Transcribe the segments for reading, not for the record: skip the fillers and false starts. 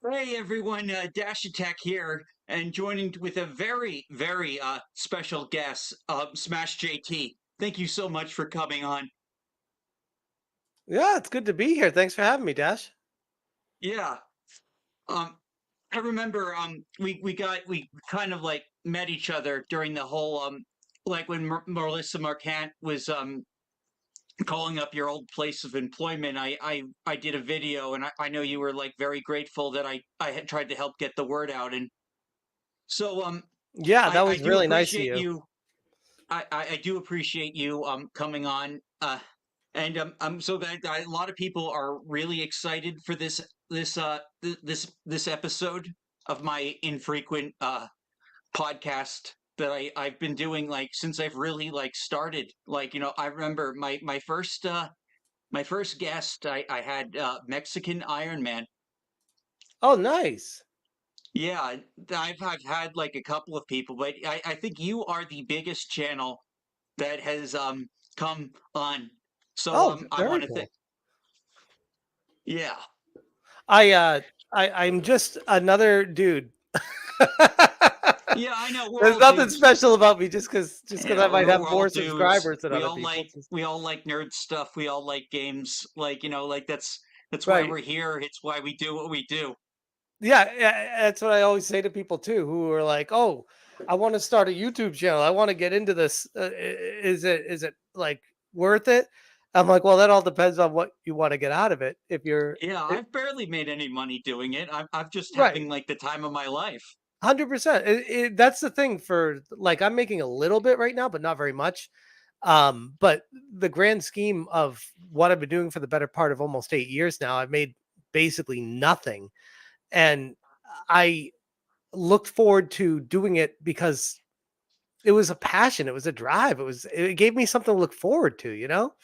Hey everyone, Dash Attack here, and joining with a very special guest, Smash JT. Thank you so much for coming on. Yeah, it's good to be here. Thanks for having me, Dash. Yeah, um, I remember we kind of like met each other during the whole like when Melissa Marquant was calling up your old place of employment. I did a video, and I know you were like very grateful that I had tried to help get the word out, and so Yeah, that I was do really nice of appreciate you. you. I do appreciate you coming on, and I'm so glad that a lot of people are really excited for this episode of my infrequent podcast that I've been doing like since I've really like started. Like, I remember my first guest I had Mexican Iron Man. Oh, nice. Yeah, I've had like a couple of people, but I think you are the biggest channel that has come on. So Oh, I very want to think. cool. Yeah. I uh I'm just another dude. Yeah, I know. We're There's all nothing dudes. special about me just because I Yeah, might have we're all more dudes. subscribers than other people. We all like nerd stuff. We all like games. Like, like that's why Right. we're here. It's why we do what we do. Yeah, yeah, that's what I always say to people too who are like, "Oh, I want to start a YouTube channel. I want to get into this. Is it like worth it?" I'm like, "Well, that all depends on what you want to get out of it. If you're Yeah, it, I've barely made any money doing it. I'm just right. having like the time of my life. 100%. That's the thing for like I'm making a little bit right now, but not very much. But the grand scheme of what I've been doing for the better part of almost 8 years now, I've made basically nothing. And I looked forward to doing it because it was a passion, it was a drive, it gave me something to look forward to, you know?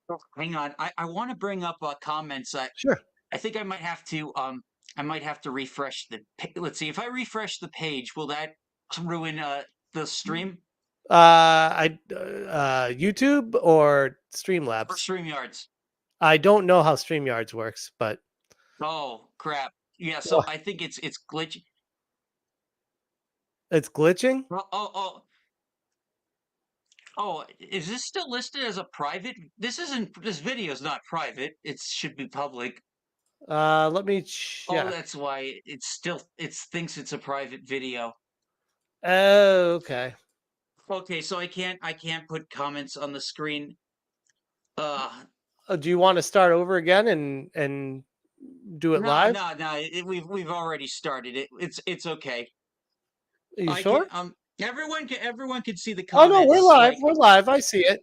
Oh, hang on. I want to bring up comments. Sure. I think I might have to refresh let's see. If I refresh the page, will that ruin the stream YouTube or or Streamlabs? StreamYards? I don't know how StreamYards works, but Oh crap. Yeah, so Wha I think it's glitchy. it's glitching? Oh, is this still listed as a private? This video is not private. It should be public. Let me Oh, check. that's why it thinks it's a private video. Oh, okay. Okay, so I can't put comments on the screen. Uh Do you wanna start over again and do it no, live? no. We've already started it. It's okay. Are you I can sure? everyone can see the Oh, no, we're comments. live, Like, we're live, I see it.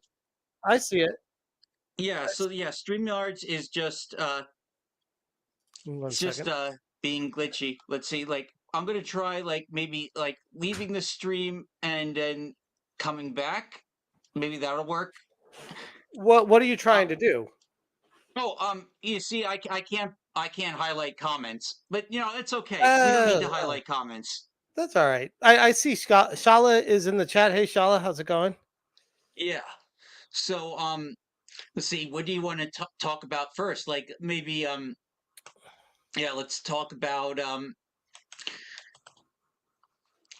I see it. yeah, I so s yeah, StreamYards is just One it's just second. being glitchy. Let's see, like I'm gonna try like maybe like leaving the stream and then coming back. Maybe that'll work. What are you Uh, trying to do? oh, you see, I can't highlight comments, but it's okay. We don't need to Oh, highlight comments. that's alright. I see Shala is in the chat. Hey, Shala, how's it going? Yeah. So let's see. What do you want to talk about first? Like maybe yeah, let's talk about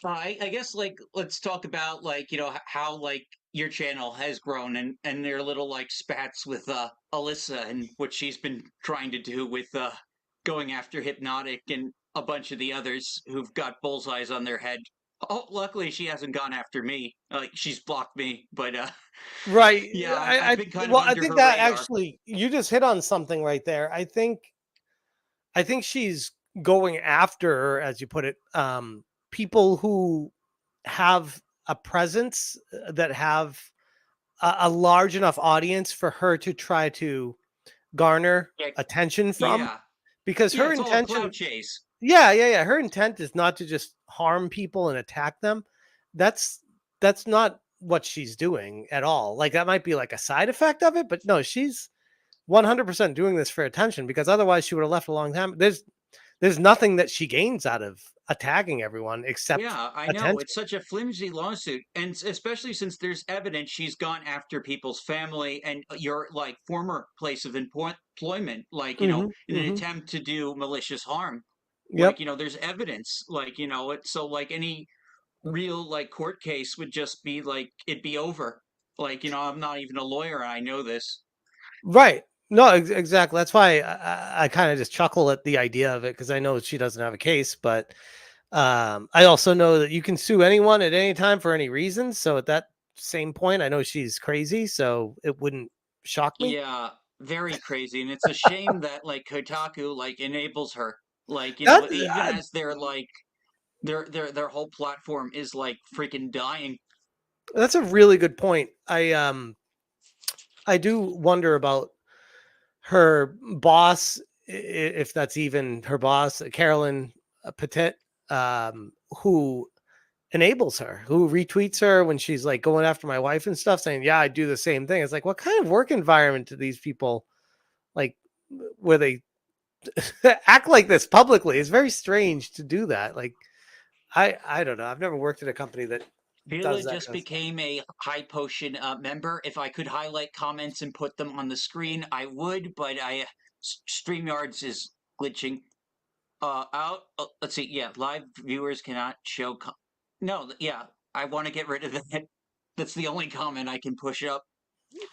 I guess like let's talk about like how like your channel has grown and their little like spats with Allyssa and what she's been trying to do with going after Hypnotic and a bunch of the others who've got bullseyes on their head. Oh, luckily she hasn't gone after me. Like she's blocked me, but Right. yeah, I've I been kind of well, I under think her that radar. actually you just hit on something right there. I think she's going after, as you put it, people who have a presence that have a large enough audience for her to try to garner Yeah, attention from, yeah, because yeah. her It's all a cloud intention, chase. yeah, her intent is not to just harm people and attack them. That's that's not what she's doing at all. Like that might be like a side effect of it, but no, she's 100% doing this for attention because otherwise she would have left a long time. there's nothing that she gains out of attacking everyone except Yeah, I know. attention. It's such a flimsy lawsuit. And especially since there's evidence she's gone after people's family and your like former place of employment, like, Hmm. in an Hmm. attempt to do malicious harm. Like, Yep. there's evidence, like, so like any real like court case would just be like, it'd be over. Like, I'm not even a lawyer and I know this. Right. No, exactly. That's why I kind of just chuckle at the idea of it because I know she doesn't have a case, but I also know that you can sue anyone at any time for any reason. So at that same point, I know she's crazy, so it wouldn't shock me. Yeah, very crazy. And it's a shame that like Kotaku like enables her. Like, That even as they're like their whole platform is like freaking dying. that's a really good point. I do wonder about her boss, if that's even her boss, Carolyn Petit, who enables her, who retweets her when she's like going after my wife and stuff, saying, "Yeah, I do the same thing." It's like, what kind of work environment do these people like, where they act like this publicly? It's very strange to do that. Like, I don't know. I've never worked at a company that Sheila does that just kind of stuff. became a High Potion member. If I could highlight comments and put them on the screen, I would, but StreamYards is glitching out. Let's see. Yeah, live viewers cannot show. No, yeah, I want to get rid of that. That's the only comment I can push up.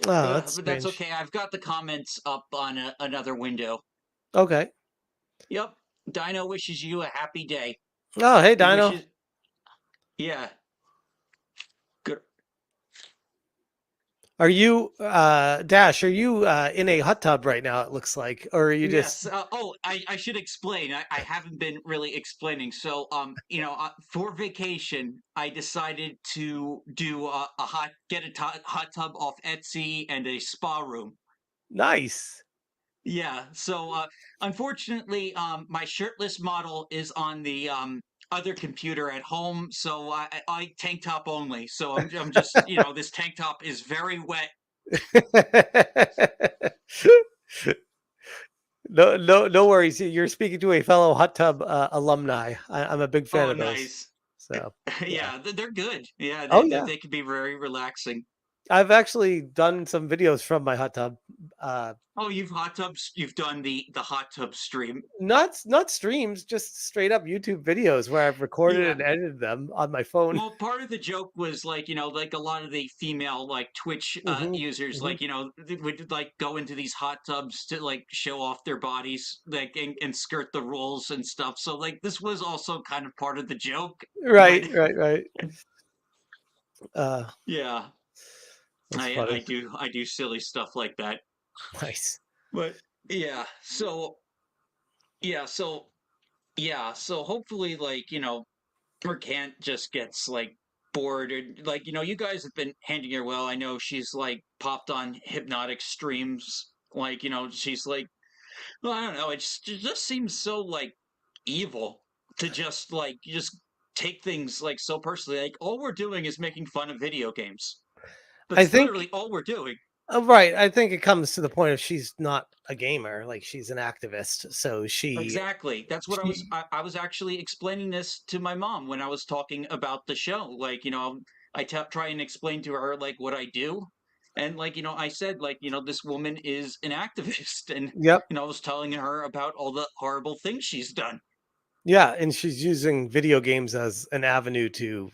Oh, that's But that's strange. okay. I've got the comments up on another window. Okay. Yep. Dino wishes you a happy day. Oh, hey, He Dino. wishes, yeah, good. Are you Dash? Are you in a hot tub right now? It looks like, or are you just Yes. I should explain. I haven't been really explaining. So, for vacation, I decided to do get a hot tub off Etsy and a spa room. nice? Yeah. So, unfortunately, my shirtless model is on the other computer at home. So I tank top only. So I'm just, this tank top is very wet. No, no, no worries. You're speaking to a fellow hot tub alumni. I'm a big fan Oh, of those. nice. So, yeah. Yeah, they're good. Yeah, Oh, they yeah. they can be very relaxing. I've actually done some videos from my hot tub. Uh, Oh, you've done the hot tub stream. not streams, just straight up YouTube videos where I've recorded Yeah. and edited them on my phone. Well, part of the joke was like, like a lot of the female like Twitch Hmm. users, Hmm. like, they would like go into these hot tubs to like show off their bodies, like and skirt the rules and stuff. So like this was also kind of part of the joke, but Right, right, right. Uh, yeah, that's I funny. do silly stuff like that. Nice. But yeah, yeah, so so hopefully like, Mercant just gets like bored or like, you guys have been handing her well. I know she's like popped on hypnotic streams. Like, she's like, well, I don't know, it just seems so like evil to just like just take things like so personally. Like all we're doing is making fun of video games. I That's think literally all we're doing. right. I think it comes to the point of she's not a gamer, like she's an activist. So Exactly. That's what she I was actually explaining this to my mom when I was talking about the show. Like, try and explain to her like what I do. And like, I said like, this woman is an activist and yep. I was telling her about all the horrible things she's done. Yeah, and she's using video games as an avenue to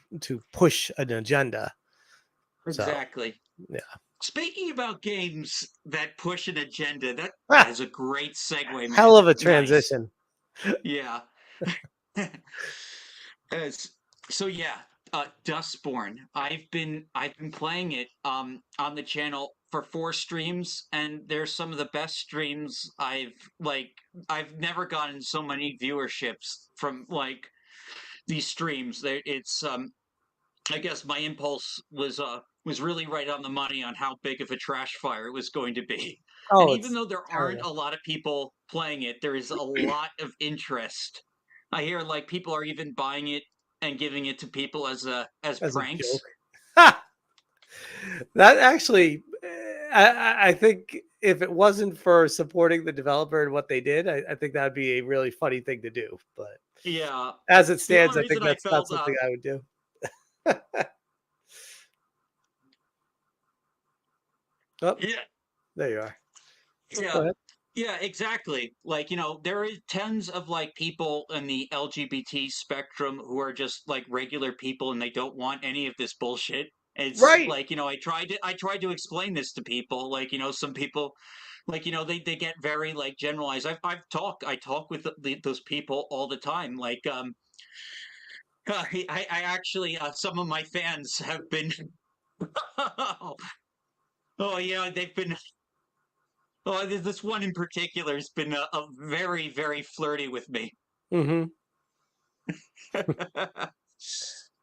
push an agenda. So, Exactly. yeah. Speaking about games that push an agenda, that Ah, is a great segue, hell man. of a Nice. transition. Yeah. As so yeah, Dustborn. I've been playing it on the channel for 4 streams, and they're some of the best streams I've never gotten so many viewerships from like these streams. It's I guess my impulse was really right on the money on how big of a trash fire it was going to be. And Oh, even it's though there aren't terrible a lot of people playing it, there is a lot of interest. I hear like people are even buying it and giving it to people as as a joke. pranks. Ha! That actually, I think if it wasn't for supporting the developer and what they did, I think that'd be a really funny thing to do. But Yeah. as it The stands, only I reason think I that's not felt something I would do. Oh, yeah, there you are. Go yeah. ahead. Yeah, exactly. Like, there is tons of like people in the LGBT spectrum who are just like regular people and they don't want any of this bullshit. It's Right. like, I tried to explain this to people. Like, some people like, they get very like generalized. I talk with those people all the time. Like, I actually, some of my fans have been, oh yeah, they've been, oh, this one in particular has been a very, very flirty with me. Hmm.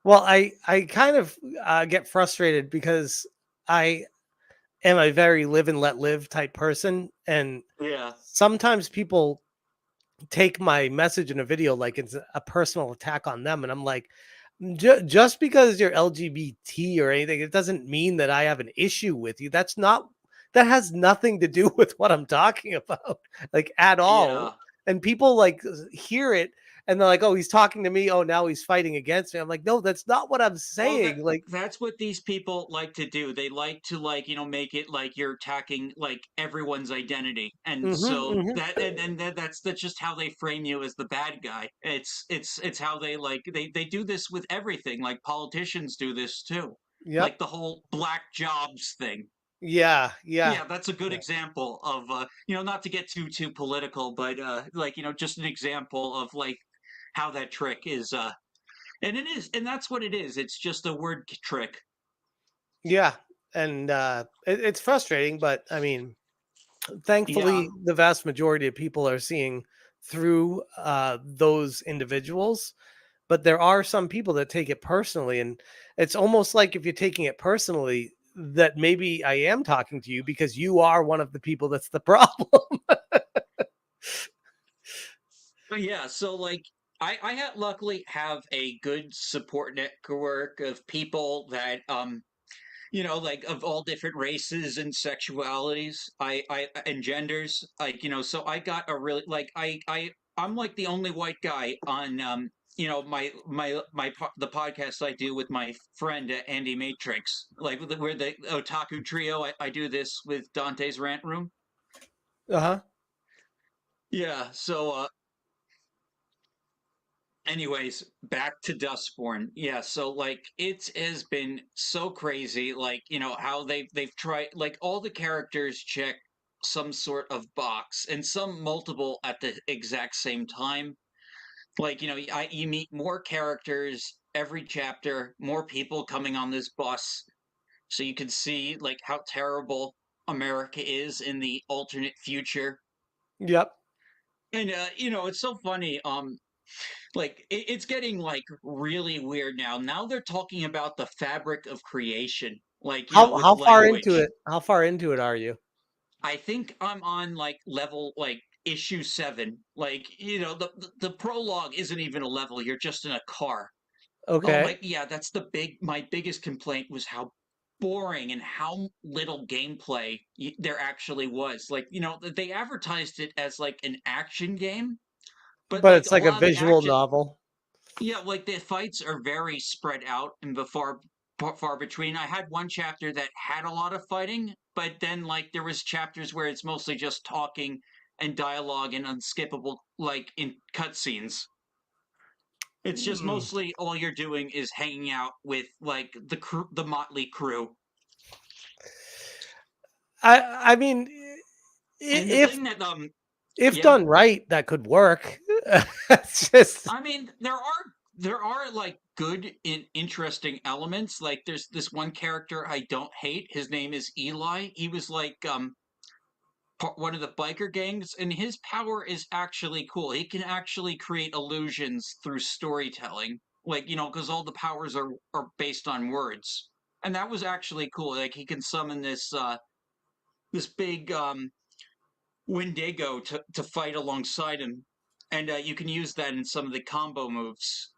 Well, I kind of get frustrated because I am a very live and let live type person, and Yeah, sometimes people take my message in a video like it's a personal attack on them, and I'm like, Just because you're LGBT or anything, it doesn't mean that I have an issue with you. That has nothing to do with what I'm talking about, like at all. yeah. And people like hear it and they're like, "Oh, he's talking to me. Oh, now he's fighting against me." I'm like, "No, that's not what I'm Well, saying." Like, that's what these people like to do. They like to like, make it like you're attacking like everyone's identity. And mhm, so mhm. that's just how they frame you as the bad guy. It's how they like they do this with everything. Like politicians do this too. Yep. Like the whole black jobs thing. Yeah, yeah, Yeah, that's a good yeah. example of not to get too political, but like, just an example of like how that trick is and it is, and that's what it is. It's just a word trick. Yeah. And it's frustrating, but I mean, Yeah, thankfully the vast majority of people are seeing through those individuals, but there are some people that take it personally, and it's almost like if you're taking it personally that maybe I am talking to you because you are one of the people that's the problem. but yeah. So like, I luckily have a good support network of people that like of all different races and sexualities, I and genders. Like, so I got a really like I'm like the only white guy on the podcast I do with my friend Andy Matrix. Like we're the otaku trio. I do this with Dante's Rant Room. Uh-huh. Yeah. So anyways, back to Dustborn. Yeah, so like it has been so crazy, like, how they've tried like all the characters check some sort of box and some multiple at the exact same time. Like, you meet more characters every chapter, more people coming on this bus, so you can see like how terrible America is in the alternate future. Yep. And it's so funny. Like it's getting like really weird now. Now they're talking about the fabric of creation, like, with How far into language. it? How far into it are you? I think I'm on like level like issue 7. Like, the prologue isn't even a level. You're just in a car. Oh Okay. my, yeah, that's my biggest complaint was how boring and how little gameplay there actually was. Like, they advertised it as like an action game, but But like it's a like a lot of the visual action. novel. Yeah, like the fights are very spread out and far between. I had one chapter that had a lot of fighting, but then like there was chapters where it's mostly just talking and dialogue and unskippable like in cutscenes. It's just Mm. mostly all you're doing is hanging out with like the motley crew. I mean, And the if thing that yeah, done right, that could work. It's just I mean, there are like good and interesting elements. Like there's this one character I don't hate. His name is Eli. He was like one of the biker gangs, and his power is actually cool. He can actually create illusions through storytelling, like, because all the powers are based on words, and that was actually cool. Like he can summon this big Wendigo to fight alongside him, and you can use that in some of the combo moves.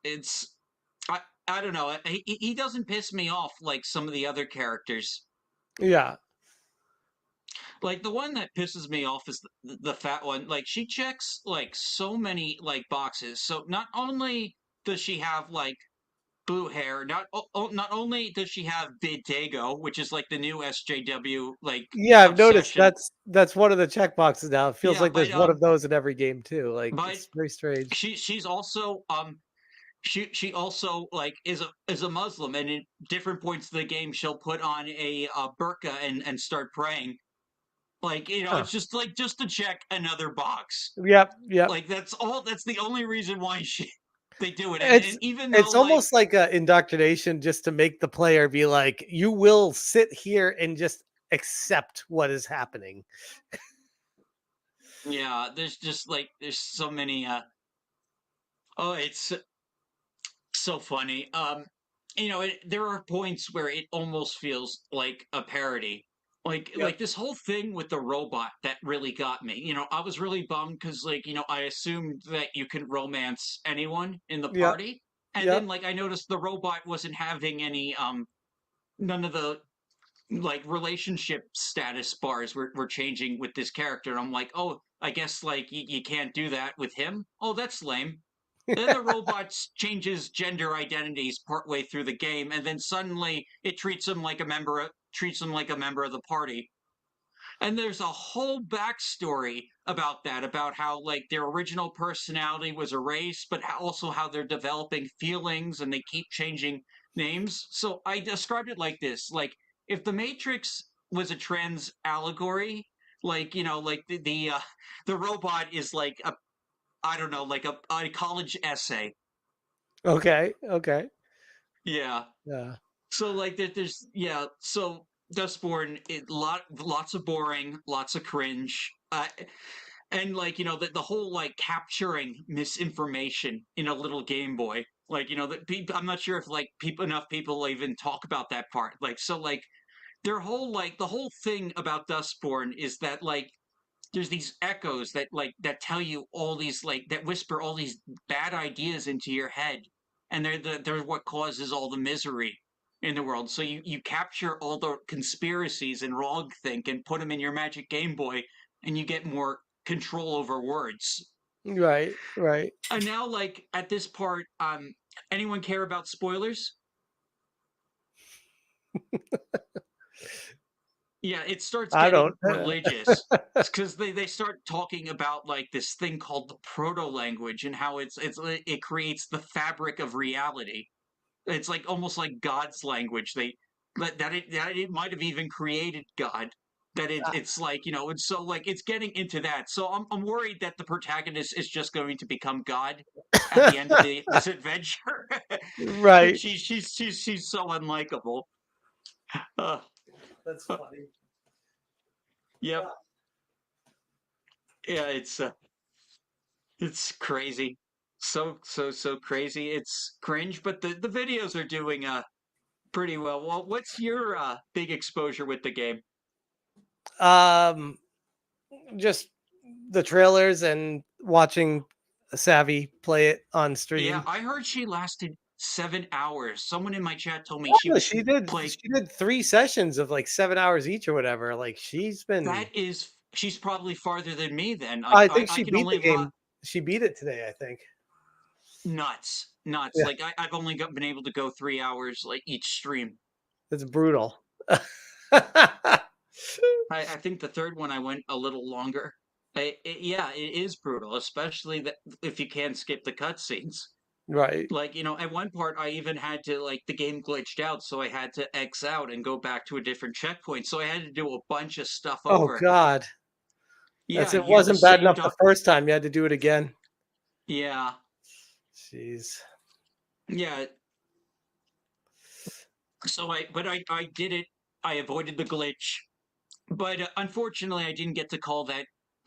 I don't know. He doesn't piss me off like some of the other characters. yeah. Like the one that pisses me off is the fat one. Like she checks like so many like boxes. So not only does she have like blue hair, not only does she have Bidego, which is like the new SJW like Yeah, I've noticed obsession. that's one of the check boxes now. It feels Yeah, like there's one of those in every game too. Like but it's very strange. she's also she also like is a Muslim, and at different points of the game she'll put on a burqa and start praying. Like, Huh. it's just like just to check another box. Yep, yep. Like that's all. That's the only reason why they do it. And It's even though it's like almost like a indoctrination just to make the player be like, you will sit here and just accept what is happening. yeah, there's just like there's so many. Oh, it's so funny. There are points where it almost feels like a parody. Yep. Like this whole thing with the robot that really got me. I was really bummed because like, I assumed that you can romance anyone in the Yep. party. And then Yep. like I noticed the robot wasn't having any none of the like relationship status bars were changing with this character. And I'm like, oh, I guess like you can't do that with him. Oh, that's lame. Then the robot changes gender identities partway through the game, and then suddenly it treats him like a member of the party. And there's a whole backstory about that, about how like their original personality was erased, but also how they're developing feelings and they keep changing names. So I described it like this: like if the Matrix was a trans allegory, like like the robot is like a I don't know, like a college essay. Okay. Okay. Yeah. Yeah. So like there's yeah. So Dustborn, lots of boring, lots of cringe, and like the whole like capturing misinformation in a little Game Boy. Like that people, I'm not sure if like enough people even talk about that part. Like so like their whole like the whole thing about Dustborn is that like there's these echoes that tell you all these like that whisper all these bad ideas into your head, and they're what causes all the misery in the world. So you capture all the conspiracies and wrong think and put them in your Magic Game Boy, and you get more control over words. Right. Right. And now, like at this part, anyone care about spoilers? Yeah, it starts I getting don't. religious because they start talking about like this thing called the proto language and how it creates the fabric of reality. It's like almost like God's language. That it might have even created God. That it's like and so like it's getting into that. So I'm worried that the protagonist is just going to become God at the end of this adventure. Right. She's so unlikable. Uh, That's uh, funny. yep. Yeah, it's crazy. So crazy. It's cringe, but the videos are doing pretty well. Well, what's your big exposure with the game? Um, just the trailers and watching Savvy play it on Yeah, stream. I heard she lasted 7 hours. Someone in my chat told me she Yeah, was she did. playing. She did 3 sessions of like 7 hours each or whatever. Like She's probably farther than me then. I think I she can beat the only game. She beat it today. I think. nuts. Yeah, Like I've only been able to go 3 hours like each stream. it's brutal. I think the third one I went a little longer. Yeah, it is brutal, especially that if you can skip the cutscenes. Right. Like, at one part I even had to like the game glitched out, so I had to X out and go back to a different checkpoint. So I had to do a bunch of stuff Oh over. God, Yeah, that's it. you have the Wasn't bad same enough the first time. You had to do it again. yeah. Jeez. Yeah. So I did it. I avoided the glitch. But unfortunately, I didn't get to call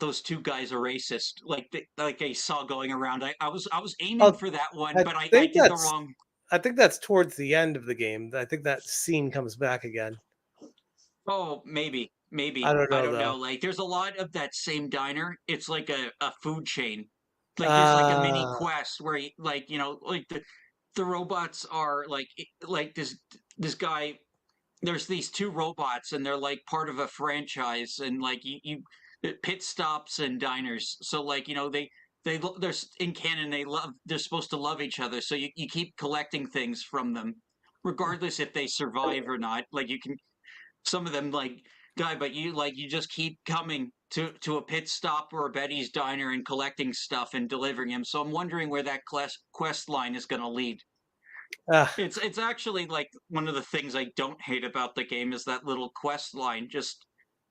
those two guys a racist, like I saw going around. I was aiming Oh, for that one, I but I think did the that's. wrong. I think that's towards the end of the game. I think that scene comes back again. Oh, I maybe don't I know don't know. though. Like there's a lot of that same diner. It's like a food chain. Like there's like a mini Uh quest where like like the robots are like this guy. there's these two robots and they're like part of a franchise, and like you pit stops and diners. So like they're in canon, they're supposed to love each other, so you keep collecting things from them regardless if they survive or not. Like you can, some of them like die, but you just keep coming to a pit stop or a Betty's diner and collecting stuff and delivering them. So I'm wondering where that quest line is going to lead. Uh, It's actually like one of the things I don't hate about the game is that little quest line, just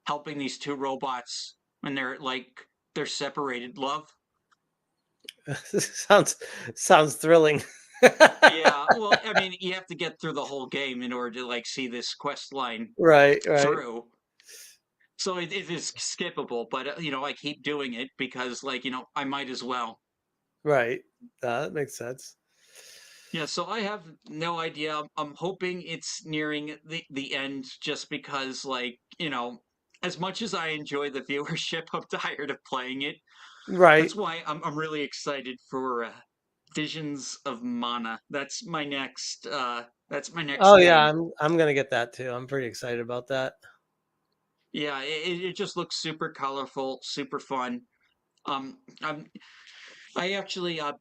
helping these two robots when they're separated. Love. sounds sounds thrilling. Yeah, well, I mean, you have to get through the whole game in order to like see this quest line Right, right, through. So it is skippable, but I keep doing it because like I might as well. right. That makes sense. Yeah, so I have no idea. I'm hoping it's nearing the end just because like, as much as I enjoy the viewership, I'm tired of playing it. Right. That's why I'm really excited for Visions of Mana. That's my next Oh yeah, game. I'm gonna get that too. I'm pretty excited about that. Yeah, it just looks super colorful, super fun. I'm I actually I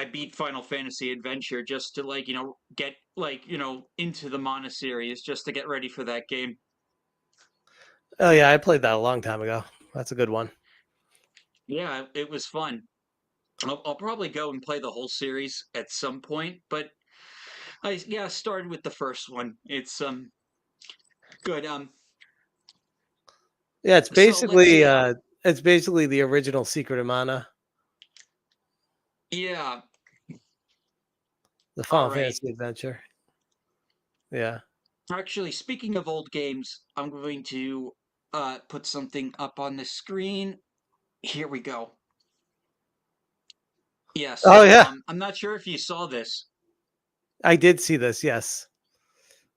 beat Final Fantasy Adventure just to like, get like, into the Mana series just to get ready for that game. Oh yeah, I played that a long time ago. That's a good one. Yeah, it was fun. I'll probably go and play the whole series at some point, but I started with the first one. It's good. Yeah, So let's see. it's basically the original Secret of Mana, Yeah, the all Final right. Fantasy adventure. Yeah. Actually, speaking of old games, I'm going to put something up on the screen. Here we go. Yeah, Oh so yeah, I'm not sure if you saw this. I did see this. Yes.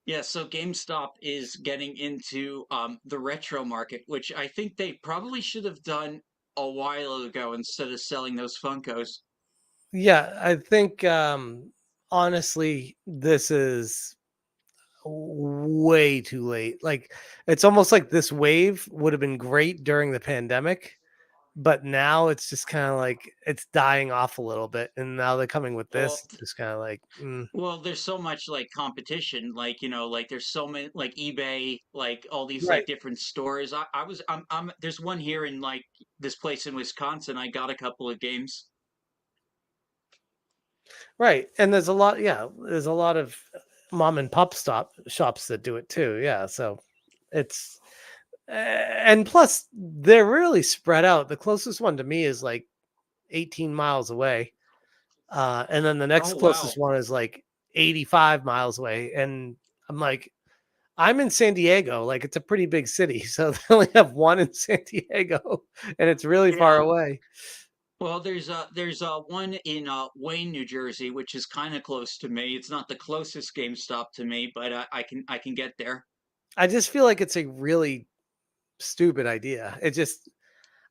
Yeah, so GameStop is getting into the retro market, which I think they probably should have done a while ago instead of selling those Funkos. Yeah, I think honestly this is way too late. Like it's almost like this wave would have been great during the pandemic, but now it's just kind of like it's dying off a little bit, and now they're coming with Well, this. Just kind of like, well, there's so much like competition, like like there's so many like eBay, like all these right, like different stores. I'm there's one here in like this place in Wisconsin. I got a couple of games. right. And there's a lot, yeah, there's a lot of mom and pop stop shops that do it too. Yeah, so it's and plus they're really spread out. The closest one to me is like 18 miles away. And then the next Oh closest wow. one is like 85 miles away. And I'm like, I'm in San Diego. Like, it's a pretty big city. So they only have one in San Diego, and it's really far Yeah. away. Well, there's one in Wayne, New Jersey, which is kind of close to me. It's not the closest GameStop to me, but I can get there. I just feel like it's a really stupid idea.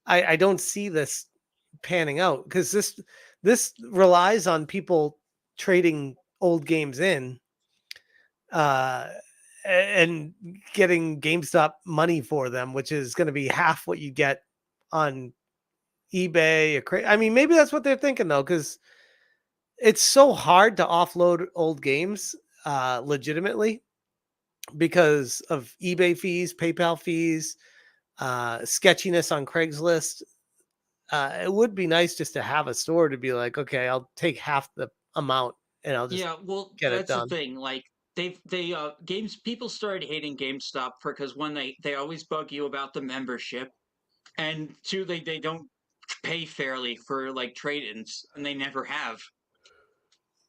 I don't see this panning out because this relies on people trading old games in uh and getting GameStop money for them, which is going to be half what you get on eBay. I mean, maybe that's what they're thinking though, because it's so hard to offload old games legitimately because of eBay fees, PayPal fees, sketchiness on Craigslist. It would be nice just to have a store to be like, okay, I'll take half the amount and I'll just Yeah, well, get it that's the done. thing. Like they games people started hating GameStop for because one they always bug you about the membership, and two they don't pay fairly for like trade-ins, and they never have.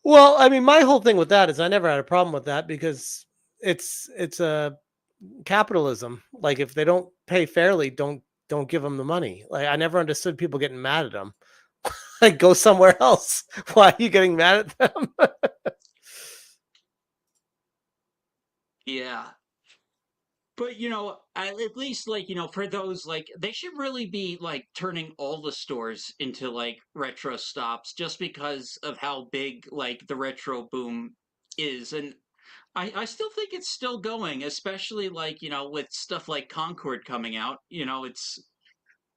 Well, I mean, my whole thing with that is I never had a problem with that because it's a capitalism. Like if they don't pay fairly, don't give them the money. Like I never understood people getting mad at them. Like go somewhere else. Why are you getting mad at them? Yeah. But at least like for those like they should really be like turning all the stores into like retro stops just because of how big like the retro boom is. And I still think it's still going, especially like, with stuff like Concord coming out. It's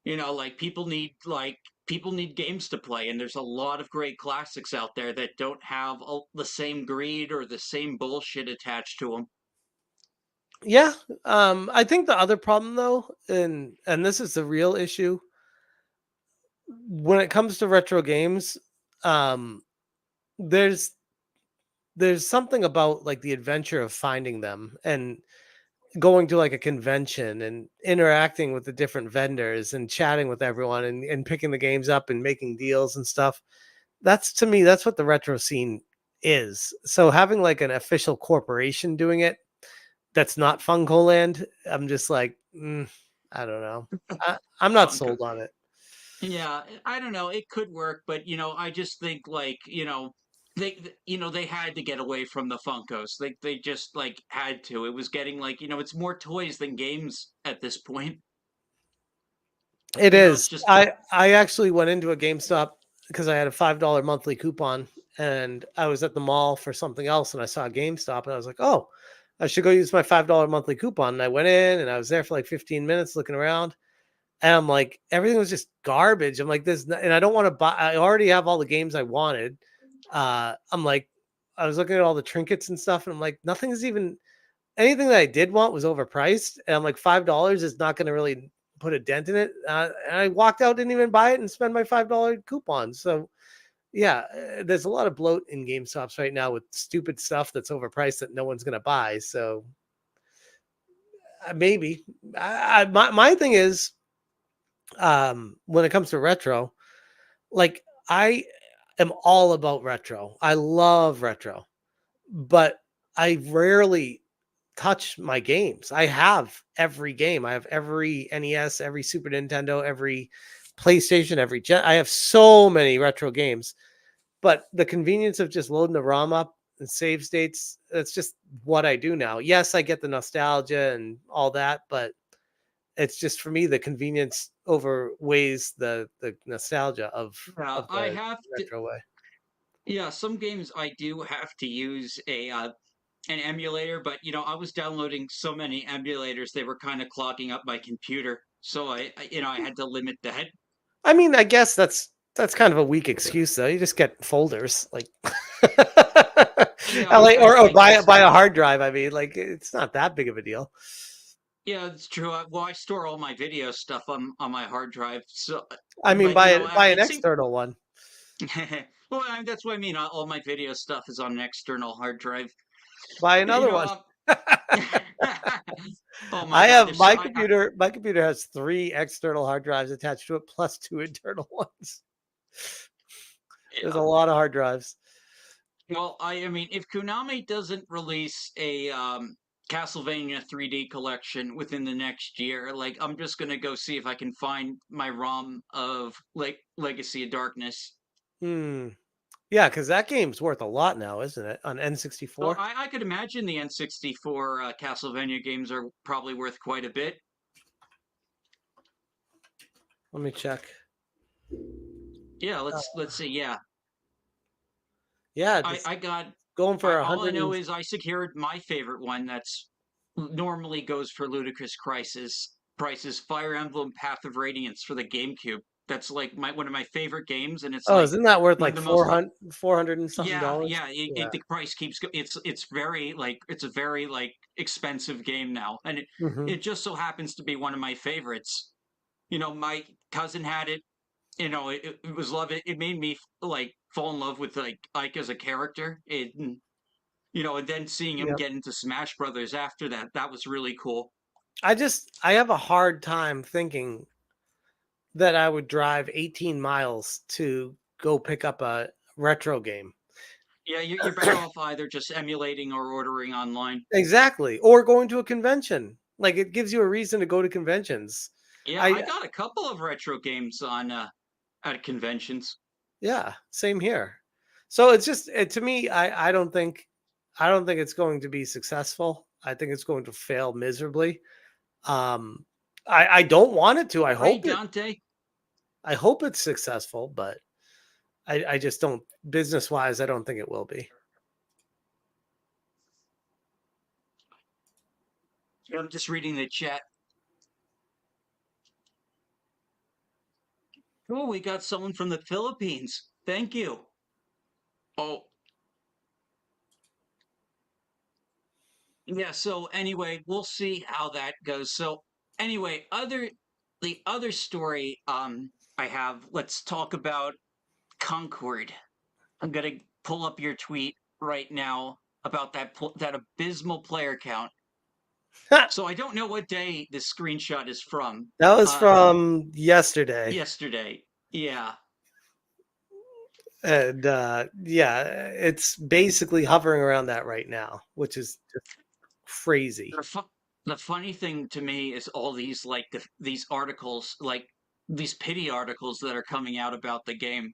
like people need games to play, and there's a lot of great classics out there that don't have the same greed or the same bullshit attached to them. Yeah. I think the other problem though, and this is the real issue when it comes to retro games, um, there's there's something about like the adventure of finding them and going to like a convention and interacting with the different vendors and chatting with everyone and picking the games up and making deals and stuff. That's to me, that's what the retro scene is. So having like an official corporation doing it that's not Funkoland, I'm just like, I don't know. I'm not Funko. sold on it. Yeah, I don't know. It could work, but I just think like, they had to get away from the Funkos. They just like had to. It was getting like, it's more toys than games at this point. It It's is. just I actually went into a GameStop because I had a $5 monthly coupon and I was at the mall for something else and I saw a GameStop and I was like, oh, I should go use my $5 monthly coupon. And I went in and I was there for like 15 minutes looking around. And I'm like, everything was just garbage. I'm like, and I don't want to buy. I already have all the games I wanted. I'm like, I was looking at all the trinkets and stuff, and I'm like, nothing's even anything that I did want was overpriced. And I'm like, $5 is not going to really put a dent in it. And I walked out, didn't even buy it, and spend my $5 coupon. So yeah, there's a lot of bloat in GameStops right now with stupid stuff that's overpriced that no one's going to buy. So maybe my thing is when it comes to retro, like I am all about retro. I love retro, but I rarely touch my games. I have every game. I have every NES, every Super Nintendo, every PlayStation, every gen. I have so many retro games, but the convenience of just loading the ROM up and save states, that's just what I do now. Yes, I get the nostalgia and all that, but it's just for me the convenience overweighs the nostalgia yeah, of I the have to. retro way. Yeah, some games I do have to use a an emulator, but I was downloading so many emulators they were kind of clogging up my computer, so I had to limit that. I mean, I guess that's kind of a weak excuse though. You just get folders like Yeah, or I guess. buy a hard drive. I mean, like it's not that big of a deal. Yeah, it's true. Well, I store all my video stuff on my hard drive. So, I mean, but buy an it seemed. external one. Well, that's what I mean. All my video stuff is on an external hard drive. Buy You another know, one. oh my I God, have there's so my computer. My computer has 3 external hard drives attached to it, plus 2 internal ones. There's a yeah. lot of hard drives. Well, I mean, if Konami doesn't release a Castlevania 3D collection within the next year, like I'm just gonna go see if I can find my ROM of like Legacy of Darkness. Hmm. Yeah, because that game's worth a lot now, isn't it? On Well, N64. I could imagine the N64 Castlevania games are probably worth quite a bit. Let me check. Yeah, Uh, let's see. Yeah, yeah, I it's I got. going for a All I hundred. know is I secured my favorite one. That's normally goes for ludicrous prices. Fire Emblem Path of Radiance for the GameCube. That's like my one of my favorite games, and it's Oh, like isn't that worth one of like the most. 400 and something Yeah, dollars? yeah. Yeah. The price keeps. It's very like it's a very like expensive game now, and Hmm. it just so happens to be one of my favorites. My cousin had it. It was love. It made me like fall in love with like Ike as a character. And then seeing him Yeah. get into Smash Brothers after that, that was really cool. I have a hard time thinking that I would drive 18 miles to go pick up a retro game. Yeah, you're better off either just emulating or ordering online. Exactly. Or going to a convention. Like it gives you a reason to go to conventions. Yeah, I I got a couple of retro games on at conventions. Yeah, same here. So it's just to me, I don't think it's going to be successful. I think it's going to fail miserably. Um, I don't want it to. Right, Dante? I hope it's successful, but I just don't business wise. I don't think it will be. I'm just reading the chat. Oh, we got someone from the Philippines. Thank you. Oh, yeah. So anyway, we'll see how that goes. So anyway, the other story I have. Let's talk about Concord. I'm gonna pull up your tweet right now about that abysmal player count. That So I don't know what day this screenshot is from. was Uh, from yesterday. yesterday. Yeah. And yeah, it's basically hovering around that right now, which is just crazy. The, fu- the funny thing to me is all these these articles, like these pity articles that are coming out about the game.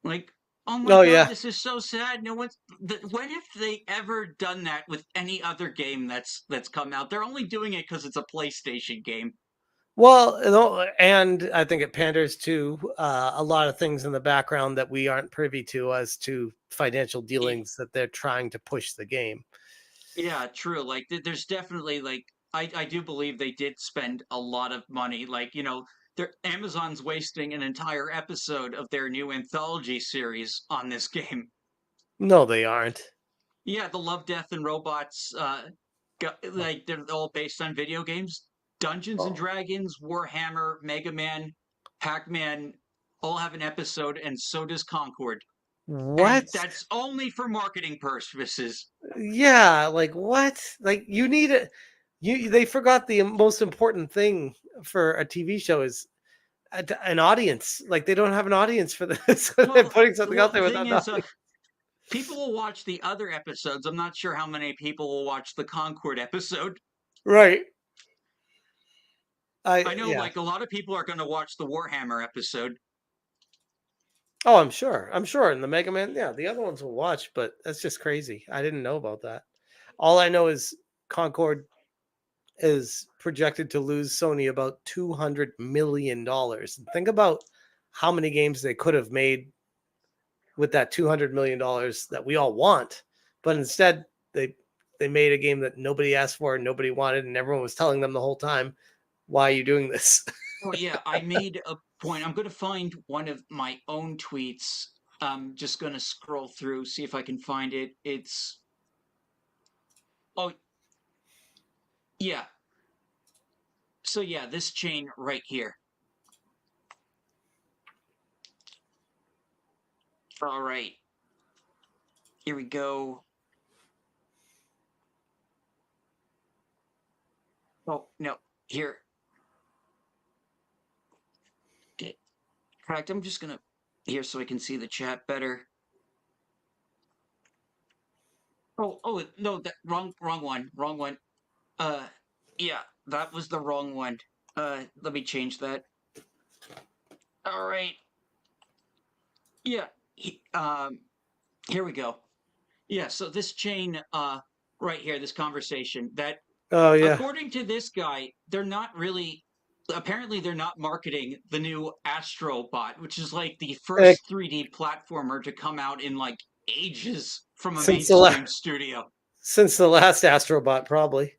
Like, oh my Oh god, yeah. this is so sad. No one's. When have they ever done that with any other game that's come out? They're only doing it because it's a PlayStation game. Well, and I think it panders to a lot of things in the background that we aren't privy to as to financial Y- dealings that they're trying to push the game. Yeah, true. Like, there's definitely like I do believe they did spend a lot of money. Like, Amazon's wasting an entire episode of their new anthology series on this game. No, they aren't. Yeah, the Love, Death, and Robots, like they're all based on video games. Dungeons and Oh, Dragons, Warhammer, Mega Man, Pac-Man all have an episode, and so does Concord. And what? that's only for marketing purposes. Yeah, like what? Like you need it. They forgot the most important thing for a TV show is an audience. Like they don't have an audience for this. They're Well, putting something well, out the there thing without an is, audience. people will watch the other episodes. I'm not sure how many people will watch the Concord episode. Right. I know, Yeah. like, a lot of people are going to watch the Warhammer episode. Oh, I'm sure. I'm sure. And the Mega Man, yeah, the other ones will watch, but that's just crazy. I didn't know about that. All I know is Concord is projected to lose Sony about $200 million. And think about how many games they could have made with that $200 million that we all want, but instead they made a game that nobody asked for and nobody wanted, and everyone was telling them the whole time, "Why are you doing this?" Oh yeah, I made a point. I'm going to find one of my own tweets. I'm just going to scroll through, see if I can find it. Oh yeah. So yeah, this chain right here. All right. Here we go. Oh, no. Here. Okay. In fact, I'm just going to here so I can see the chat better. Oh, no, that wrong one. Wrong one. Uh yeah, that was the wrong one. Let me change that. All right. Yeah. Here we go. Yeah, so this chain right here, this conversation, that Oh yeah, according to this guy, they're not really apparently they're not marketing the new Astrobot, which is like the Eh, first 3D platformer to come out in like ages from a since the mainstream studio. since the last Astrobot, probably.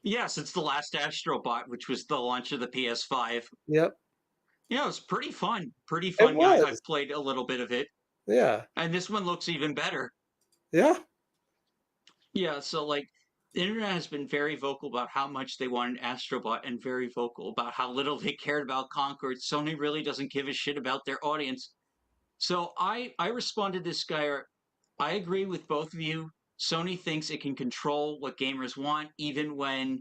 Yes, it's the last Astrobot, which was the launch of the PS5. Yep, Yeah, it was pretty fun. Pretty it fun. Yeah, was. I've played a little bit of it, Yeah, and this one looks even better. yeah. Yeah, so like the internet has been very vocal about how much they want an Astrobot and very vocal about how little they cared about Concord. Sony really doesn't give a shit about their audience. So I responded to this guy, I agree with both of you. Sony thinks it can control what gamers want, even when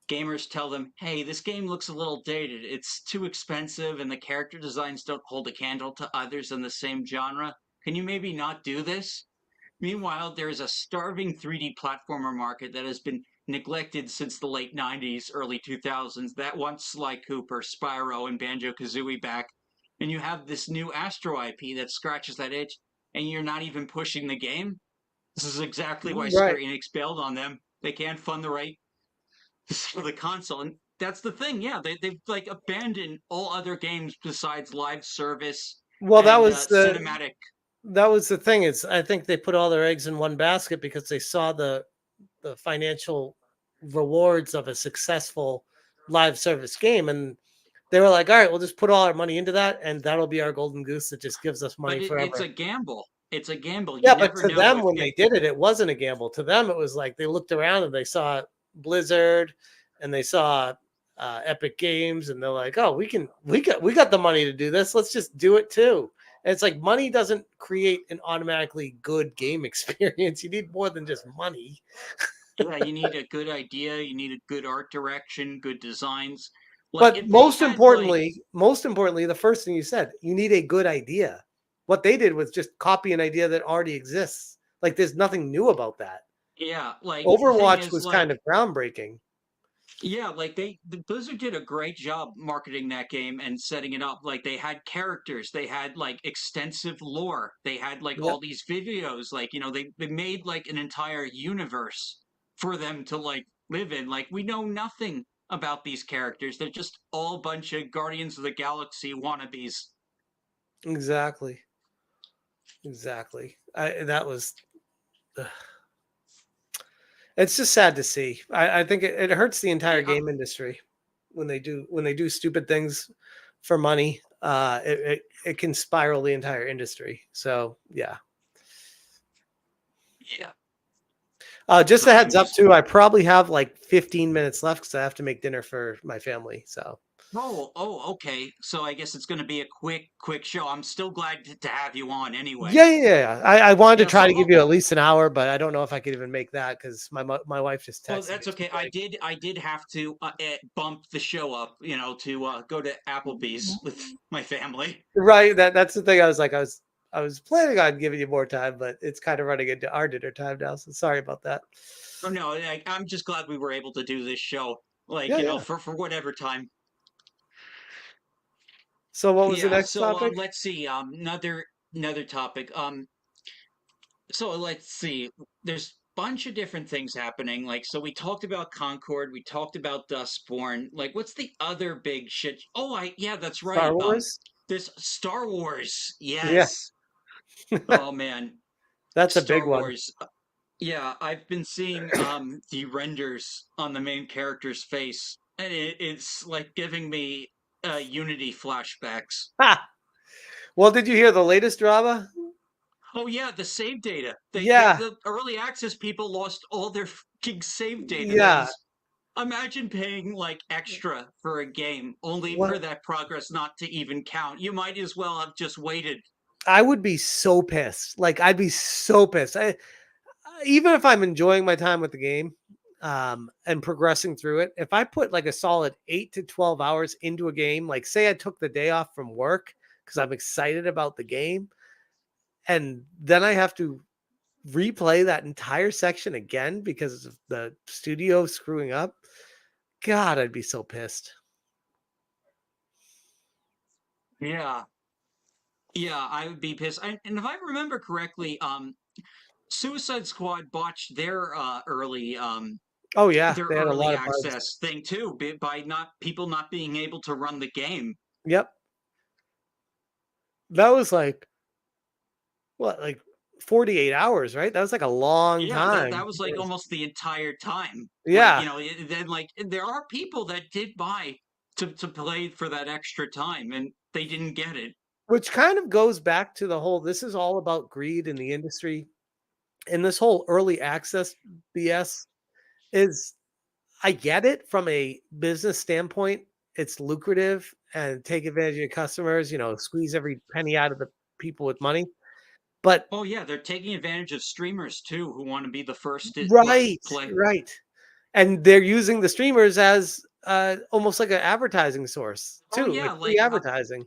gamers tell them, hey, this game looks a little dated. It's too expensive and the character designs don't hold a candle to others in the same genre. Can you maybe not do this? Meanwhile, there is a starving 3D platformer market that has been neglected since the late 90s, early 2000s that wants Sly Cooper, Spyro, and Banjo Kazooie back. And you have this new Astro IP that scratches that itch, and you're not even pushing the game. This is exactly why Right. Square Enix bailed on them. They can't fund the right for the console. And that's the thing. Yeah, they've like abandoned all other games besides live service Well, and cinematic. that was the thing. Is I think they put all their eggs in one basket because they saw the financial. rewards of a successful live service game, and they were like, all right, we'll just put all our money into that, and that'll be our golden goose that just gives us money But it's forever. a gamble. It's a gamble. You Yeah, but never to know them, if when they did it, it wasn't a gamble. To them, it was like they looked around and they saw Blizzard and they saw Epic Games, and they're like, "Oh, we got the money to do this. Let's just do it too." And it's like money doesn't create an automatically good game experience. You need more than just money. yeah, you need a good idea, you need a good art direction, good designs. Like But if they had like most importantly, the first thing you said, you need a good idea. What they did was just copy an idea that already exists. Like there's nothing new about that. yeah, like the thing Overwatch is was like kind of groundbreaking. yeah, like the Blizzard did a great job marketing that game and setting it up. Like they had characters, they had like extensive lore, they had like Yep, all these videos, like they made like an entire universe for them to like live in. Like we know nothing about these characters. They're just all a bunch of Guardians of the Galaxy wannabes. exactly, exactly. That was. Ugh. It's just sad to see. I think it hurts the entire Yeah, game industry when they do stupid things for money. It can spiral the entire industry. So yeah. yeah. Just So a I'm heads up just too. I probably have like 15 minutes left because I have to make dinner for my family. So okay. So I guess it's going to be a quick show. I'm still glad to have you on anyway. yeah. I wanted to Yeah, try so to give you at least an hour, but I don't know if I could even make that because my wife just well, texted me. that's She's okay. like, I did have to bump the show up, to go to Applebee's with my family. right. That's the thing. I was planning on giving you more time, but it's kind of running into our dinner time now. So sorry about that. Oh no, I'm just glad we were able to do this show, like Yeah. for whatever time. So what was the Yeah. next So topic? let's see. Another topic. So let's see. There's a bunch of different things happening. Like, so we talked about Concord, we talked about Dustborn. Like, what's the other big shit? Oh, yeah, that's right. Star Wars. This Star Wars. Yeah, Yes. Oh man, that's a big Star one. Wars. Yeah, I've been seeing the renders on the main character's face, and it's like giving me Unity flashbacks. Ha! Well, did you hear the latest drama? Oh yeah, the save data. Yeah, The early access people lost all their fucking save data. That yeah. is, imagine paying like extra for a game only for What that progress not to even count. You might as well have just waited. I would be so pissed. Like I'd be so pissed. Even if I'm enjoying my time with the game, and progressing through it, if I put like a solid 8 to 12 hours into a game, like say I took the day off from work because I'm excited about the game, and then I have to replay that entire section again because of the studio screwing up. God, I'd be so pissed. Yeah, yeah, I would be pissed. And if I remember correctly, Suicide Squad botched Oh yeah, their they had a early lot of bugs. access thing too by not people not being able to run the game. Yep, that was like what, like 48 hours, right? That was like a long Yeah, that time. was like almost the entire time. Like, Yeah, then like there are people that did buy to play for that extra time and they didn't get it. which kind of goes back to the whole this is all about greed in the industry. And this whole early access BS is, I get it from a business standpoint. It's lucrative and take advantage of your customers, squeeze every penny out of the people with money. But Oh yeah, they're taking advantage of streamers too who want to be the first to right, play. right. And they're using the streamers as almost like an advertising source Oh too, yeah, like free like advertising.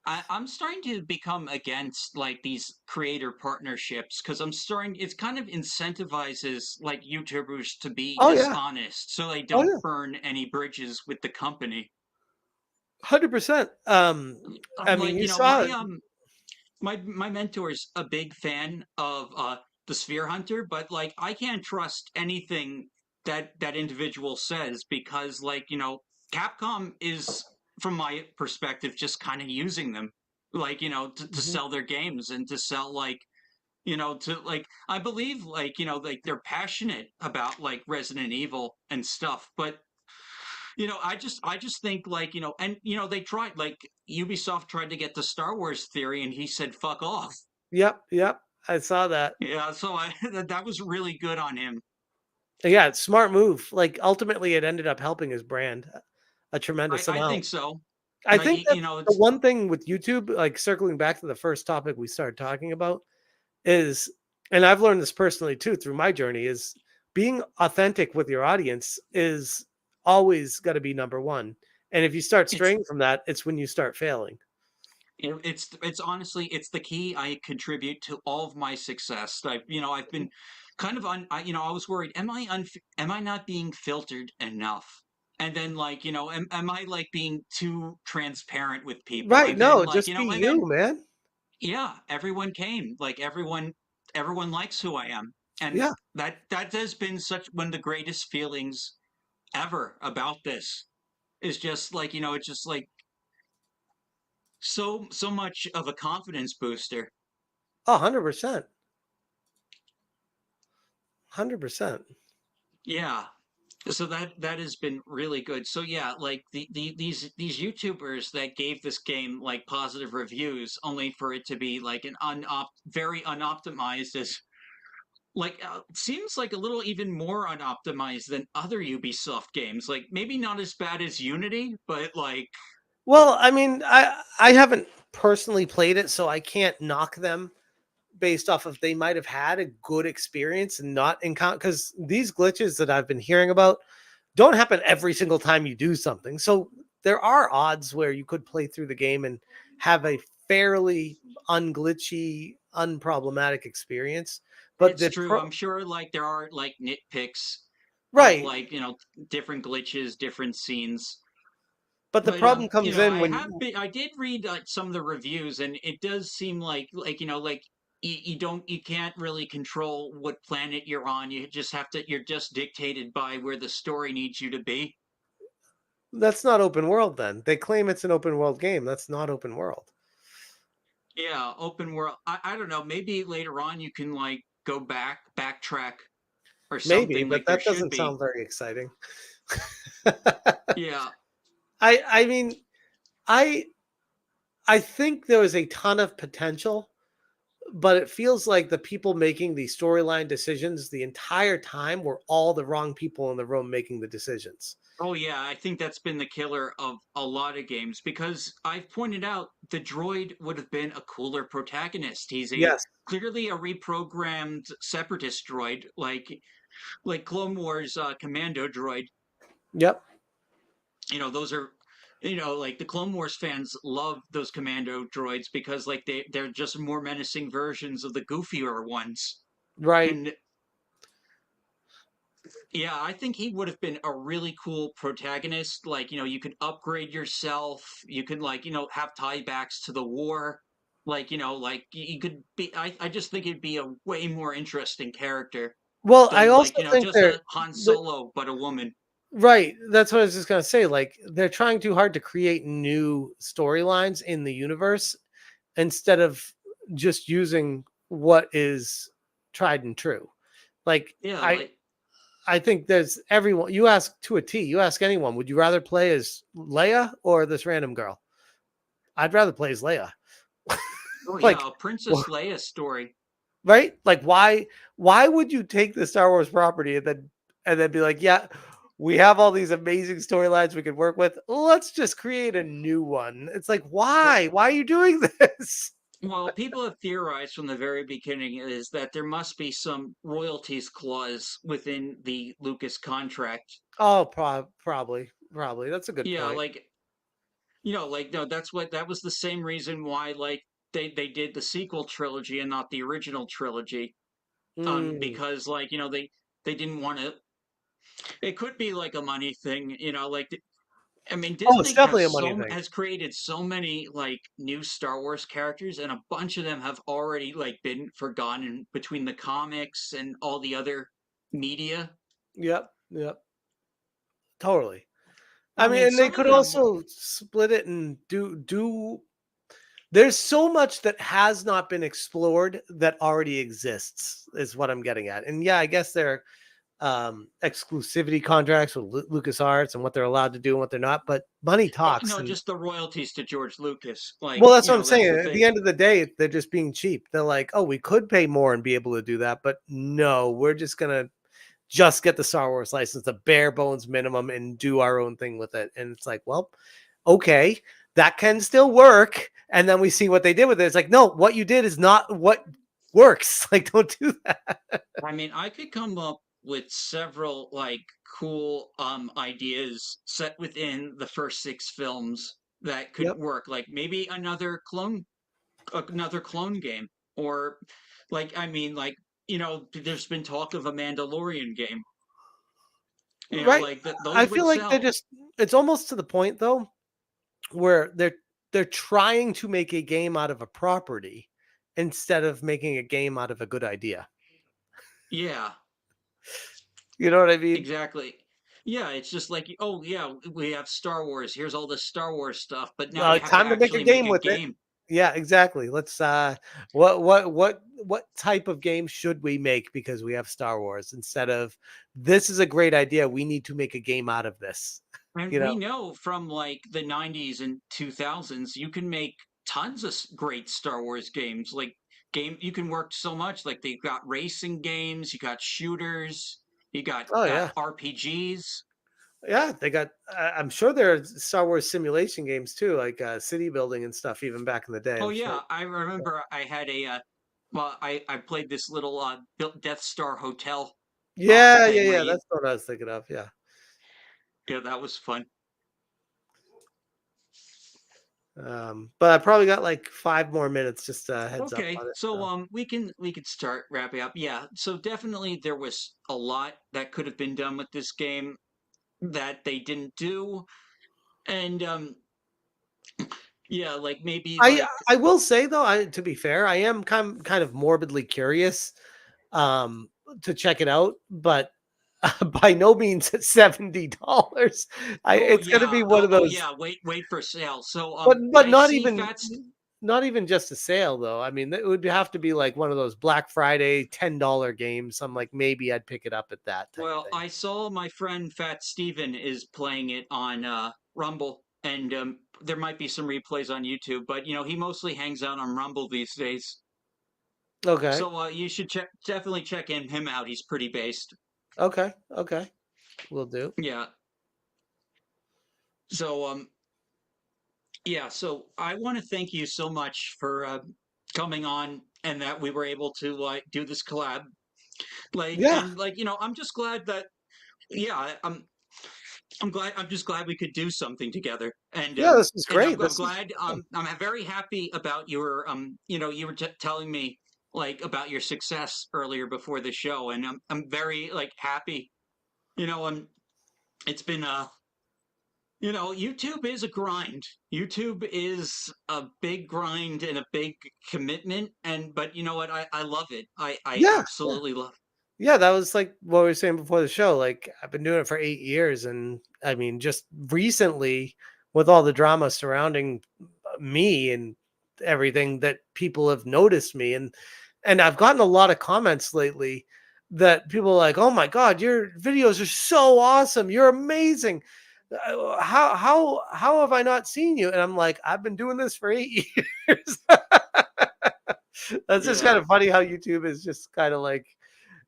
I'm starting to become against like these creator partnerships because I'm starting. It's kind of incentivizes like YouTubers to be Oh yeah. dishonest, so they Oh don't yeah. burn any bridges with the company. 100%. I mean, Like you saw my mentor's a big fan of the Sphere Hunter, but like I can't trust anything that individual says because like Capcom is from my perspective just kind of using them like to Mhm. sell their games and to sell like To like, I believe, like, like they're passionate about like Resident Evil and stuff, but I just think, like, and they tried, like, Ubisoft tried to get the Star Wars theory, and he said fuck off. Yep, yep. I saw that. Yeah, so I that was really good on him. Yeah, it's smart move. Like ultimately, it ended up helping his brand a I tremendous I amount. think so. I think Like, that's the it's one thing with YouTube. Like circling back to the first topic we started talking about is, and I've learned this personally too through my journey, is being authentic with your audience is always got to be number one. And if you start it's straying from that, it's when you start failing. it's honestly, it's the key I contribute to all of my success. I've been kind of I was worried, am I not being filtered enough? And then, like, am I like being too transparent with people? Right? And then, No, like, just be and then you, man. yeah, everyone came. Like, everyone likes who I am. And Yeah. that has been such one of the greatest feelings ever about this, is just like, it's just like so much of a confidence booster. 100%. 100%. Yeah. So that has been really good. So yeah, like these YouTubers that gave this game like positive reviews, only for it to be like an very unoptimized, as like seems like a little even more unoptimized than other Ubisoft games. Like, maybe not as bad as Unity, but like, Well, I mean, I haven't personally played it, so I can't knock them based off of they might have had a good experience and not encounter, because these glitches that I've been hearing about don't happen every single time you do something. So there are odds where you could play through the game and have a fairly unglitchy, unproblematic experience. But it's true. I'm sure like there are like nitpicks of right, like, different glitches, different scenes. but the But problem comes in when I did read some of the reviews, and it does seem like, like you can't really control what planet you're on. You're just dictated by where the story needs you to be. that's not open world. Then they claim it's an open world game. That's not open world. Yeah, open world. I don't know. Maybe later on you can like go backtrack or Maybe, something. but Like, there that should doesn't be. sound very exciting. Yeah, I mean, I I think there was a ton of potential, but it feels like the people making the storyline decisions the entire time were all the wrong people in the room making the decisions. oh yeah, I think that's been the killer of a lot of games, because I've pointed out the droid would have been a cooler protagonist. He's a Yes. clearly a reprogrammed separatist droid, like Clone Wars commando droid. Yep. Those are, like, the Clone Wars fans love those commando droids because like they're just more menacing versions of the goofier ones. Right. And yeah, I think he would have been a really cool protagonist. Like, you could upgrade yourself. You could, like, have tiebacks to the war. Like, like you could be. I just think it'd be a way more interesting character Well, I than, like, also think just they're a Han the, Solo but a woman. right. That's what I was just gonna say. Like they're trying too hard to create new storylines in the universe instead of just using what is tried and true. Like Yeah, I like, I think there's everyone you ask to a T, you ask anyone, would you rather play as Leia or this random girl? I'd rather play as Leia. oh yeah, Like a Princess Leia story. right? Like why would you take the Star Wars property and then be like, yeah, we have all these amazing storylines we could work with. Let's just create a new one. It's like, Well, why? Why are you doing this? well, people have theorized from the very beginning is that there must be some royalties clause within the Lucas contract. Oh, probably. That's a good Yeah, point. like, like, no, that was the same reason why, like, they did the sequel trilogy and not the original trilogy. Mm. Because, like, they didn't want to. It could be like a money thing, like, I mean, Oh, it's Disney definitely a money thing. has created so many like new Star Wars characters, and a bunch of them have already like been forgotten between the comics and all the other media. Yep. Yep. Totally. I I mean, mean, and they some of could them. also split it and do There's so much that has not been explored that already exists, is what I'm getting at. And yeah, I guess there are exclusivity contracts with LucasArts and what they're allowed to do and what they're not, but money talks. No, And just the royalties to George Lucas. Like, well, that's what I'm that's saying. the At thing. the end of the day, they're just being cheap. They're like, oh, we could pay more and be able to do that, but no, we're just gonna just get the Star Wars license, the bare bones minimum, and do our own thing with it. And it's like, well, okay, that can still work. And then we see what they did with it. It's like, no, what you did is not what works. Like, don't do that. I mean, I could come up with several like cool ideas set within the first six films that could Yep. work. Like maybe another clone game, or like I mean, like there's been talk of a Mandalorian game. Right. Like that I those feel would like they're sell. just, it's almost to the point though, where they're trying to make a game out of a property instead of making a game out of a good idea. Yeah, You know what I mean? exactly. Yeah, it's just like, oh yeah, we have Star Wars. Here's all this Star Wars stuff, but now you have to Time to make a actually make game a with it. game. Yeah, exactly. Let's what type of game should we make because we have Star Wars instead of this is a great idea. We need to make a game out of this. And You know? we know from like the 90s and 2000s, you can make tons of great Star Wars games. Like you can work so much. Like they've got racing games, you got shooters, you got Oh yeah. RPGs. Yeah, they got I'm sure there are Star Wars simulation games too, like city building and stuff even back in the day, Oh I'm sure. yeah, I remember I had well, I played this little built Death Star hotel Yeah, yeah, thing where yeah, you that's what I was thinking of. Yeah. yeah, that was fun. But I probably got like 5 more minutes, just heads up Okay, on it. so So. we could start wrapping up. Yeah, so definitely there was a lot that could have been done with this game that they didn't do, and yeah, like maybe I like I will say though, to be fair, I am kind of morbidly curious um to check it out, but by no means at $70. I oh It's gonna yeah, be one of oh those, yeah, wait for sale. So but I not see even Fats. not even just a sale though. I mean, it would have to be like one of those Black Friday $10 games. I'm like, maybe I'd pick it up at that type Well, thing. I saw my friend Fat Steven is playing it on Rumble, and there might be some replays on YouTube, but he mostly hangs out on Rumble these days. Okay. So you should definitely check him out. He's pretty based. Okay. Okay. Will do. Yeah. So yeah. So I want to thank you so much for coming on, and that we were able to like do this collab. Like Yeah. and like I'm just glad that yeah I'm glad. I'm just glad we could do something together, Yeah, this is and great. I'm This is glad. fun. I'm very happy about your you were telling me like about your success earlier before the show, and I'm very like happy. And it's been YouTube is a grind. YouTube is a big grind and a big commitment, and but you know what? I love it. I Yeah. absolutely love. Yeah, that was like what we were saying before the show. Like I've been doing it for 8 years, and I mean, just recently with all the drama surrounding me and everything, that people have noticed me, and I've gotten a lot of comments lately that people are like, "Oh my god, your videos are so awesome! You're amazing. How have I not seen you?" And I'm like, "I've been doing this for 8 years." That's just kind Yeah. of funny how YouTube is just kind of like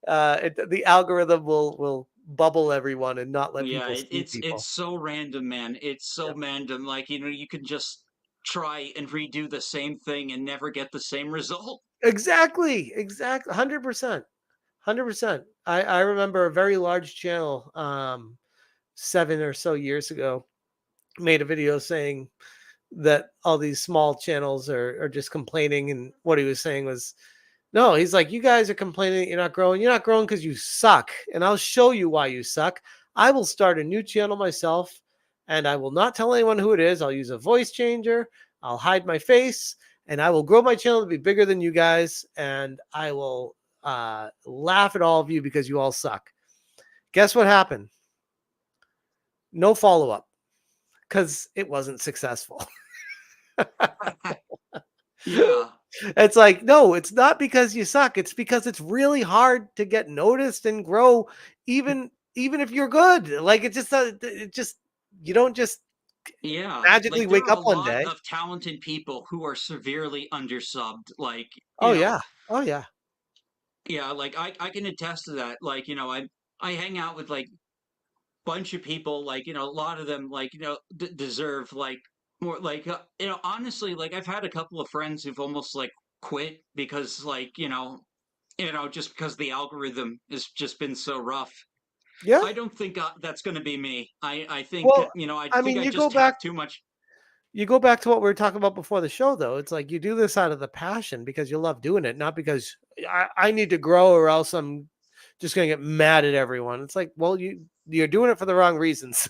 the algorithm will bubble everyone and not let Yeah, people see it's people. so random, man. It's so Yep. random. Like, you can just try and redo the same thing and never get the same result. Exactly, 100%, 100%. I remember a very large channel 7 or so years ago made a video saying that all these small channels are just complaining, and what he was saying was, no, he's like, you guys are complaining that you're not growing. You're not growing because you suck. And I'll show you why you suck. I will start a new channel myself, and I will not tell anyone who it is. I'll use a voice changer. I'll hide my face, and I will grow my channel to be bigger than you guys. And I will laugh at all of you because you all suck. Guess what happened? No follow up because it wasn't successful. It's like, no, it's not because you suck. It's because it's really hard to get noticed and grow, even if you're good. Like it just you don't just Yeah, magically like there wake are a up one lot day. of talented people who are severely undersubbed. Like, Oh yeah, oh yeah, yeah, like I can attest to that. Like, I hang out with like bunch of people, like, a lot of them, like, deserve like more, like, honestly, like I've had a couple of friends who've almost like quit because like, just because the algorithm has just been so rough. yeah. I don't think that's going to be me. I think, Well, I I think mean, I just have too much. you go back to what we were talking about before the show, though. It's like you do this out of the passion because you love doing it, not because I need to grow or else I'm just gonna get mad at everyone. It's like, well, you're doing it for the wrong reasons.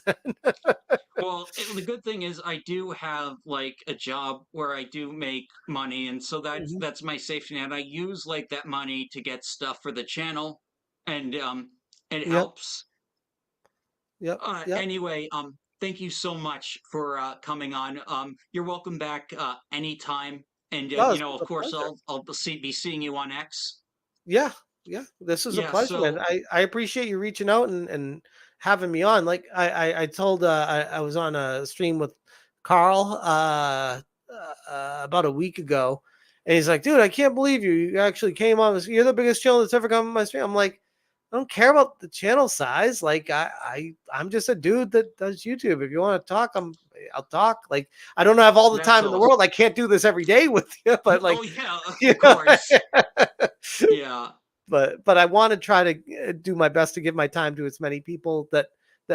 Well, the good thing is I do have like a job where I do make money, and so that's Mhm. that's my safety net. I use like that money to get stuff for the channel, and it Yep, helps. yep, yep. Anyway, thank you so much for coming on. You're welcome back anytime, and No, this was of a course pleasure. I'll be seeing you on X. Yeah, yeah. This was a Yeah, pleasure, man. so I appreciate you reaching out and having me on. Like I told I was on a stream with Carl about a week ago, and he's like, "Dude, I can't believe you actually came on this. You're the biggest channel that's ever come on my stream." I'm like, I don't care about the channel size. Like I'm just a dude that does YouTube. If you want to talk, I'll talk. Like I don't have all the that's time in the world. I can't do this every day with you, but Oh like yeah, you of know. course. Yeah. But I want to try to do my best to give my time to as many people that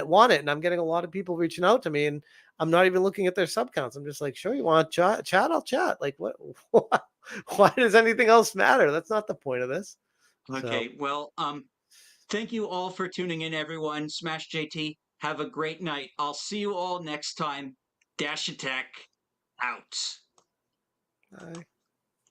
want it. And I'm getting a lot of people reaching out to me, and I'm not even looking at their sub counts. I'm just like, sure, you want to chat? I'll chat. Like, what? Why does anything else matter? That's not the point of this. So, Okay. Well, thank you all for tuning in, everyone. Smash JT. Have a great night. I'll see you all next time. Dash Attack out. I